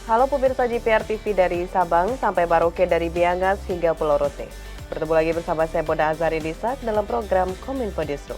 Halo pemirsa JPR TV dari Sabang sampai Maroke dari Miangas hingga Pulau Rote. Bertemu lagi bersama saya Boda Azari Disak dalam program Kominfo Newsroom.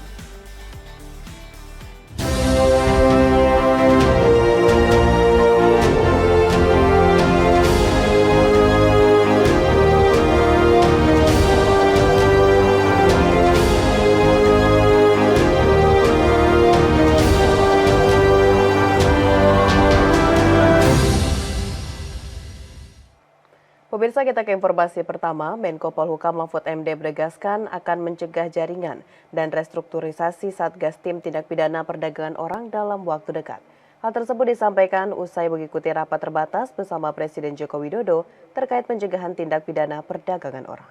Pemirsa, kita ke informasi pertama. Menko Polhukam Mahfud MD menegaskan akan mencegah jaringan dan restrukturisasi Satgas Tim Tindak Pidana Perdagangan Orang dalam waktu dekat. Hal tersebut disampaikan usai mengikuti rapat terbatas bersama Presiden Joko Widodo terkait pencegahan tindak pidana perdagangan orang.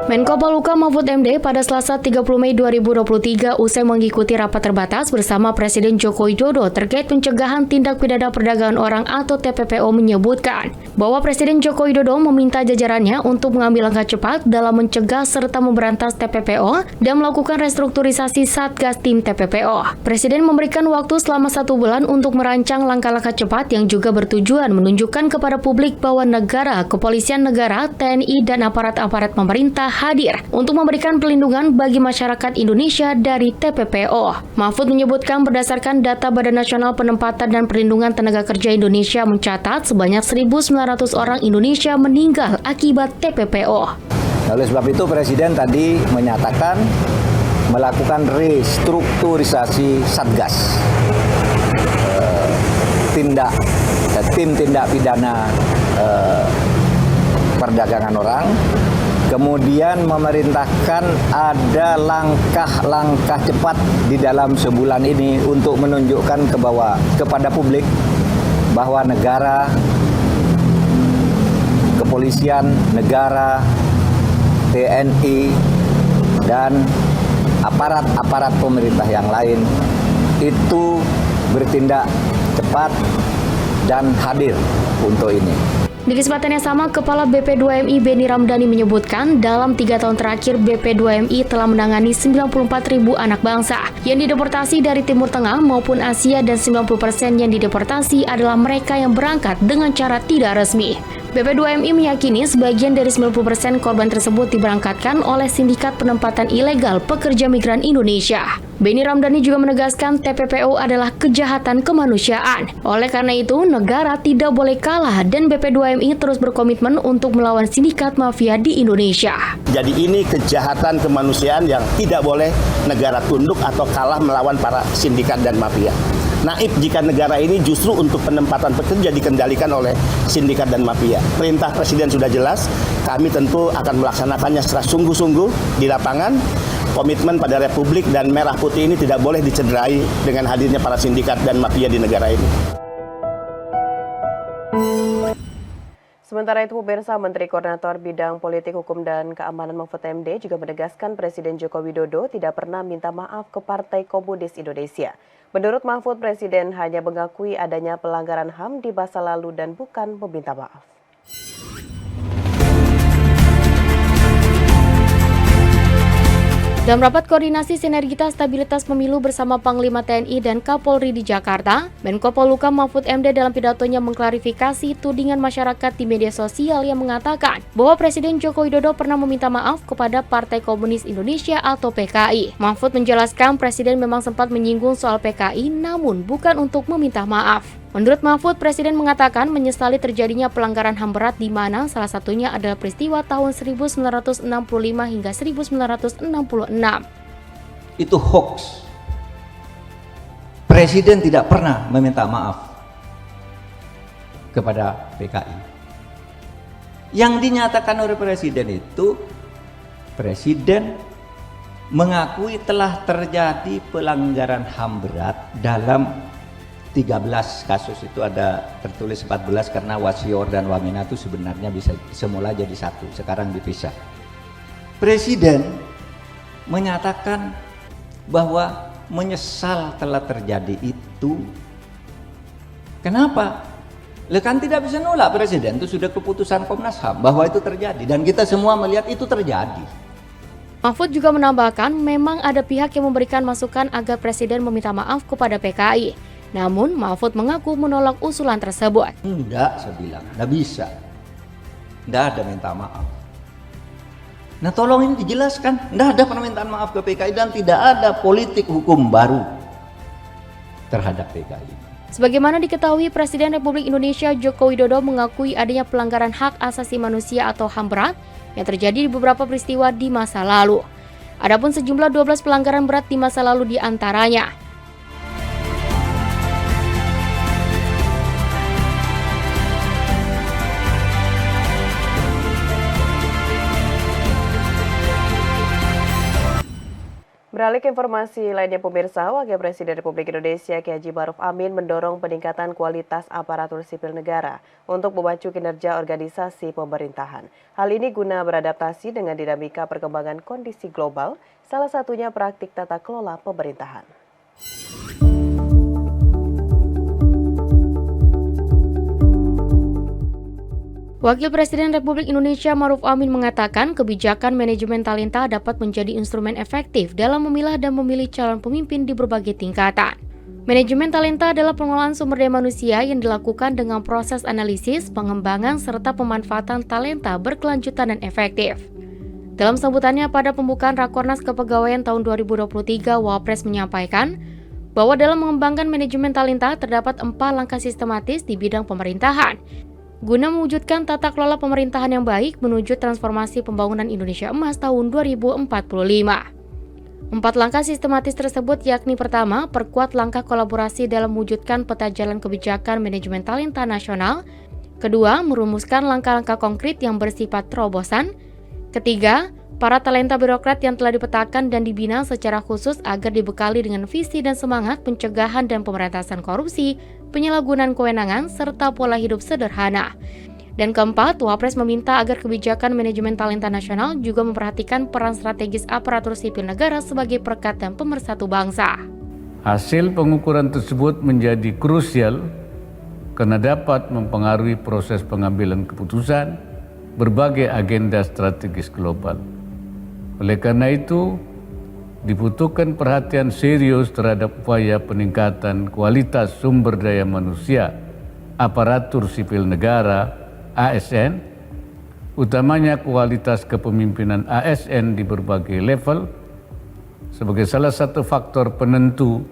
Menko Polhukam Mahfud MD pada Selasa 30 Mei 2023 usai mengikuti rapat terbatas bersama Presiden Joko Widodo terkait pencegahan tindak pidana perdagangan orang atau TPPO menyebutkan bahwa Presiden Joko Widodo meminta jajarannya untuk mengambil langkah cepat dalam mencegah serta memberantas TPPO dan melakukan restrukturisasi Satgas Tim TPPO. Presiden memberikan waktu selama 1 bulan untuk merancang langkah-langkah cepat yang juga bertujuan menunjukkan kepada publik bahwa negara, kepolisian negara, TNI, dan aparat-aparat pemerintah hadir untuk memberikan perlindungan bagi masyarakat Indonesia dari TPPO. Mahfud menyebutkan berdasarkan data Badan Nasional Penempatan dan Perlindungan Tenaga Kerja Indonesia mencatat sebanyak 1.900 orang Indonesia meninggal akibat TPPO. Oleh sebab itu Presiden tadi menyatakan melakukan restrukturisasi Satgas tim tindak pidana perdagangan orang. Kemudian memerintahkan ada langkah-langkah cepat di dalam sebulan ini untuk menunjukkan kepada publik bahwa negara, kepolisian negara, TNI, dan aparat-aparat pemerintah yang lain itu bertindak cepat dan hadir untuk ini. Di kesempatan yang sama, Kepala BP2MI Beni Ramdhani menyebutkan dalam 3 tahun terakhir BP2MI telah menangani 94.000 anak bangsa yang dideportasi dari Timur Tengah maupun Asia dan 90% yang dideportasi adalah mereka yang berangkat dengan cara tidak resmi. BP2MI meyakini sebagian dari 90% korban tersebut diberangkatkan oleh sindikat penempatan ilegal pekerja migran Indonesia. Beni Ramdhani juga menegaskan TPPO adalah kejahatan kemanusiaan. Oleh karena itu, negara tidak boleh kalah dan BP2MI terus berkomitmen untuk melawan sindikat mafia di Indonesia. Jadi ini kejahatan kemanusiaan yang tidak boleh negara tunduk atau kalah melawan para sindikat dan mafia. Naib jika negara ini justru untuk penempatan pekerja dikendalikan oleh sindikat dan mafia. Perintah Presiden sudah jelas, kami tentu akan melaksanakannya secara sungguh-sungguh di lapangan. Komitmen pada Republik dan Merah Putih ini tidak boleh dicederai dengan hadirnya para sindikat dan mafia di negara ini. Sementara itu, pemirsa, Menteri Koordinator Bidang Politik, Hukum, dan Keamanan Mahfud MD juga menegaskan Presiden Joko Widodo tidak pernah minta maaf ke Partai Komunis Indonesia. Menurut Mahfud, Presiden hanya mengakui adanya pelanggaran HAM di masa lalu dan bukan meminta maaf. Dalam rapat koordinasi sinergitas stabilitas pemilu bersama Panglima TNI dan Kapolri di Jakarta, Menko Polhukam Mahfud MD dalam pidatonya mengklarifikasi tudingan masyarakat di media sosial yang mengatakan bahwa Presiden Joko Widodo pernah meminta maaf kepada Partai Komunis Indonesia atau PKI. Mahfud menjelaskan Presiden memang sempat menyinggung soal PKI namun bukan untuk meminta maaf. Menurut Mahfud, Presiden mengatakan menyesali terjadinya pelanggaran HAM berat di mana salah satunya adalah peristiwa tahun 1965 hingga 1966. Itu hoax. Presiden tidak pernah meminta maaf kepada PKI. Yang dinyatakan oleh Presiden itu, Presiden mengakui telah terjadi pelanggaran HAM berat dalam 13 kasus. Itu ada tertulis 14 karena Wasior dan Wamena itu sebenarnya bisa semula jadi satu, sekarang dipisah. Presiden menyatakan bahwa menyesal telah terjadi itu. Kenapa? Kan tidak bisa nolak Presiden, itu sudah keputusan Komnas HAM bahwa itu terjadi dan kita semua melihat itu terjadi. Mahfud juga menambahkan memang ada pihak yang memberikan masukan agar Presiden meminta maaf kepada PKI. Namun Mahfud mengaku menolak usulan tersebut. Enggak, saya bilang, enggak bisa. Enggak ada minta maaf. Nah tolong ini dijelaskan, enggak ada permintaan maaf ke PKI dan tidak ada politik hukum baru terhadap PKI. Sebagaimana diketahui, Presiden Republik Indonesia Joko Widodo mengakui adanya pelanggaran hak asasi manusia atau HAM berat yang terjadi di beberapa peristiwa di masa lalu. Adapun sejumlah 12 pelanggaran berat di masa lalu diantaranya. Beralih ke informasi lainnya pemirsa, Wakil Presiden Republik Indonesia Kiai Haji Ma'ruf Amin mendorong peningkatan kualitas aparatur sipil negara untuk memacu kinerja organisasi pemerintahan. Hal ini guna beradaptasi dengan dinamika perkembangan kondisi global, salah satunya praktik tata kelola pemerintahan. Wakil Presiden Republik Indonesia Ma'ruf Amin mengatakan kebijakan manajemen talenta dapat menjadi instrumen efektif dalam memilah dan memilih calon pemimpin di berbagai tingkatan. Manajemen talenta adalah pengelolaan sumber daya manusia yang dilakukan dengan proses analisis, pengembangan, serta pemanfaatan talenta berkelanjutan dan efektif. Dalam sambutannya pada pembukaan Rakornas Kepegawaian tahun 2023, Wapres menyampaikan bahwa dalam mengembangkan manajemen talenta terdapat 4 langkah sistematis di bidang pemerintahan guna mewujudkan tata kelola pemerintahan yang baik menuju transformasi pembangunan Indonesia Emas tahun 2045. 4 langkah sistematis tersebut yakni pertama, perkuat langkah kolaborasi dalam mewujudkan peta jalan kebijakan manajemen talenta nasional. Kedua, merumuskan langkah-langkah konkret yang bersifat terobosan. Ketiga, para talenta birokrat yang telah dipetakan dan dibina secara khusus agar dibekali dengan visi dan semangat pencegahan dan pemberantasan korupsi, penyalahgunaan kewenangan, serta pola hidup sederhana. Dan keempat, Wapres meminta agar kebijakan manajemen talenta nasional juga memperhatikan peran strategis aparatur sipil negara sebagai perekat dan pemersatu bangsa. Hasil pengukuran tersebut menjadi krusial karena dapat mempengaruhi proses pengambilan keputusan berbagai agenda strategis global. Oleh karena itu, dibutuhkan perhatian serius terhadap upaya peningkatan kualitas sumber daya manusia aparatur sipil negara ASN, utamanya kualitas kepemimpinan ASN di berbagai level sebagai salah satu faktor penentu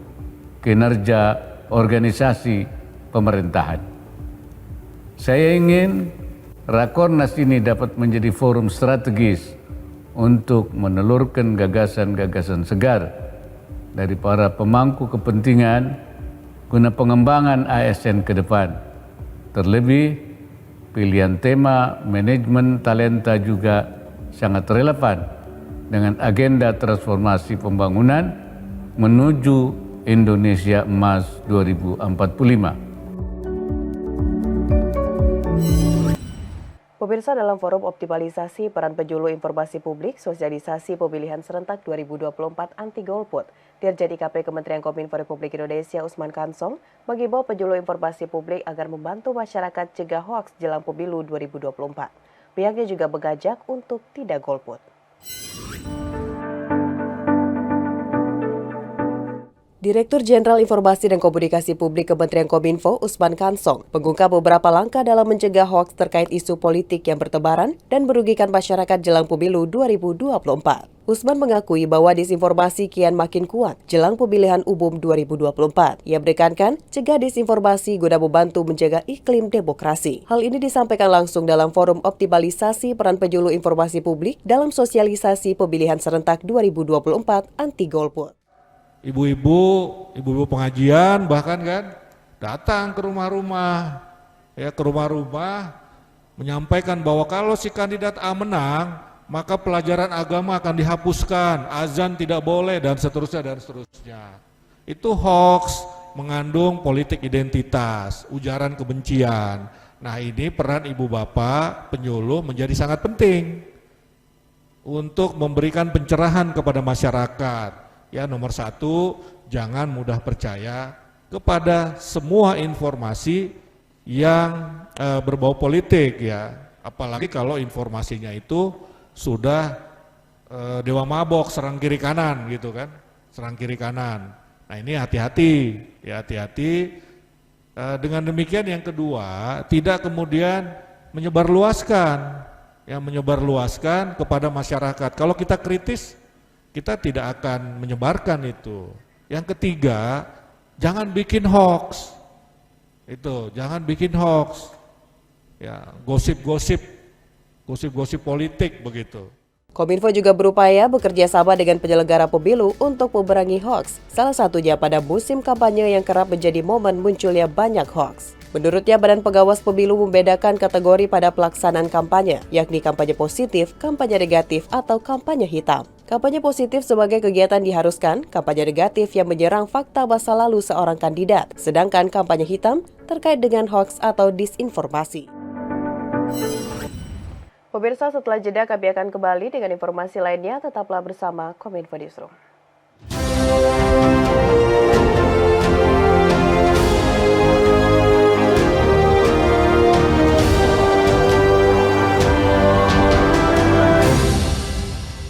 kinerja organisasi pemerintahan. Saya ingin Rakornas ini dapat menjadi forum strategis untuk menelurkan gagasan-gagasan segar dari para pemangku kepentingan guna pengembangan ASN ke depan. Terlebih, pilihan tema manajemen talenta juga sangat relevan dengan agenda transformasi pembangunan menuju Indonesia Emas 2045. Pemirsa, dalam forum optimalisasi peran penjulu informasi publik, sosialisasi pemilihan serentak 2024 anti golput, Dirjen IKP Kementerian Kominfo Republik Indonesia Usman Kansong mengimbau penjulu informasi publik agar membantu masyarakat cegah hoaks jelang pemilu 2024. Pihaknya juga mengajak untuk tidak golput. Direktur Jenderal Informasi dan Komunikasi Publik Kementerian Kominfo, Usman Kansong, mengungkap beberapa langkah dalam mencegah hoaks terkait isu politik yang bertebaran dan merugikan masyarakat jelang pemilu 2024. Usman mengakui bahwa disinformasi kian makin kuat jelang pemilihan umum 2024. Ia menekankan cegah disinformasi guna membantu menjaga iklim demokrasi. Hal ini disampaikan langsung dalam forum optimalisasi peran penjulu informasi publik dalam sosialisasi pemilihan serentak 2024 anti golput. Ibu-ibu pengajian bahkan kan datang ke rumah-rumah, menyampaikan bahwa kalau si kandidat A menang, maka pelajaran agama akan dihapuskan, azan tidak boleh dan seterusnya. Itu hoax, mengandung politik identitas, ujaran kebencian. Nah, ini peran ibu bapak penyuluh menjadi sangat penting untuk memberikan pencerahan kepada masyarakat. Ya, nomor 1, jangan mudah percaya kepada semua informasi yang berbau politik ya, apalagi kalau informasinya itu sudah dewa mabok serang kiri kanan gitu kan, serang kiri kanan. Nah ini hati-hati, ya hati-hati. Dengan demikian yang kedua, tidak kemudian menyebarluaskan kepada masyarakat. Kalau kita kritis, kita tidak akan menyebarkan itu. Yang ketiga, jangan bikin hoax. Itu, jangan bikin hoax. Ya, gosip-gosip politik begitu. Kominfo juga berupaya bekerja sama dengan penyelenggara pemilu untuk memerangi hoaks, salah satunya pada musim kampanye yang kerap menjadi momen munculnya banyak hoaks. Menurutnya, Badan Pengawas Pemilu membedakan kategori pada pelaksanaan kampanye, yakni kampanye positif, kampanye negatif, atau kampanye hitam. Kampanye positif sebagai kegiatan diharuskan, kampanye negatif yang menyerang fakta masa lalu seorang kandidat, sedangkan kampanye hitam terkait dengan hoaks atau disinformasi. Pemirsa, setelah jeda kami akan kembali dengan informasi lainnya. Tetaplah bersama Kominfo Newsroom.